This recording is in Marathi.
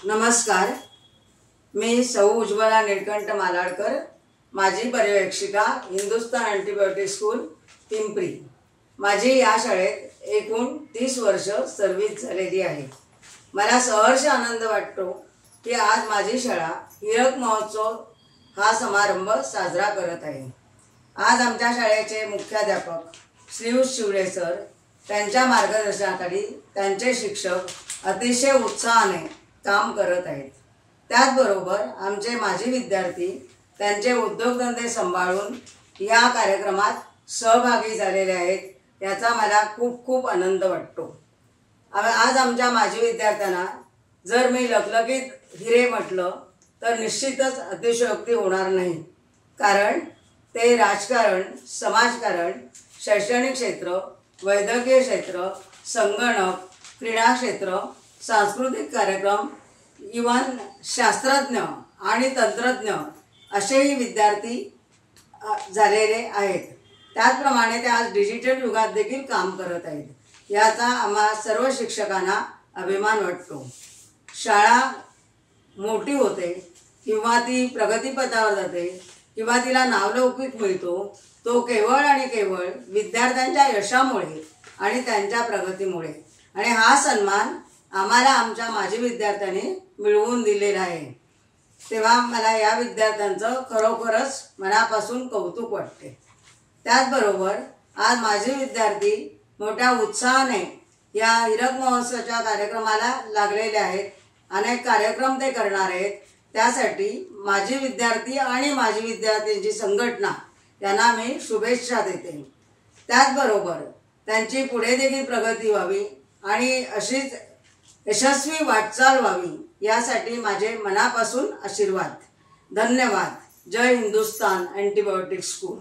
नमस्कार, मी सौ उज्ज्वला नीलकंठ मालाडकर, माझी पर्यवेक्षिका, हिंदुस्तान अँटीबायोटिक स्कूल पिंपरी। माझी या शाळेत एकूण 30 वर्ष सर्व्हिस झालेली आहे। मला सहर्ष आनंद वाटतो की आज माझी शाळा हीरक महोत्सव हा समारंभ साजरा करत आहे। आज आमच्या शाळेचे मुख्याध्यापक श्रीयुत शिवडे सर, त्यांच्या मार्गदर्शनाखाली त्यांचे शिक्षक अतिशय उत्साहाने काम करत आहेत। त्याचबरोबर आमचे माजी विद्यार्थी त्यांचे उद्योगधंदे सांभाळून या कार्यक्रमात सहभागी झालेले आहेत, याचा मला खूप खूप आनंद वाटतो। आज आमच्या माजी विद्यार्थ्यांना जर मी लखलखीत हिरे म्हटलं तर निश्चितच अतिशयोक्ती होणार नाही, कारण ते राजकारण, समाजकारण, शैक्षणिक क्षेत्र, वैद्यकीय क्षेत्र, संगणक, क्रीडा क्षेत्र, सांस्कृतिक कार्यक्रम, इवन शास्त्रज्ञ आणि तंत्रज्ञ असेही विद्यार्थी झालेले आहेत। त्याचप्रमाणे ते आज डिजिटल युगात देखील काम करत आहेत। याचा आम्हा सर्व शिक्षकांना अभिमान वाटतो। शाळा मोठी होते किंवा ती प्रगतीपथावर जाते किंवा तिला नावलौकिक मिळतो, तो केवळ आणि केवळ विद्यार्थ्यांच्या यशामुळे आणि त्यांच्या प्रगतीमुळे, आणि हा सन्मान आम्हाला आमच्या माजी विद्यार्थ्यांनी मिळवून दिलेला आहे। तेव्हा मला या विद्यार्थ्यांचं खरोखरच मनापासून कौतुक वाटते। त्याचबरोबर आज माझे विद्यार्थी मोठ्या उत्साहाने या हीरक महोत्सवाच्या कार्यक्रमाला लागलेले आहेत। अनेक कार्यक्रम ते करणार आहेत। त्यासाठी माझे विद्यार्थी आणि माझी विद्यार्थ्यांची संघटना यांना मी शुभेच्छा देते। त्याचबरोबर त्यांची पुढे देखील प्रगती व्हावी आणि अशीच यशस्वी वाटचाल व्हावी यासाठी माझे मनापासून आशीर्वाद। धन्यवाद। जय हिंदुस्तान अँटीबायोटिक स्कूल।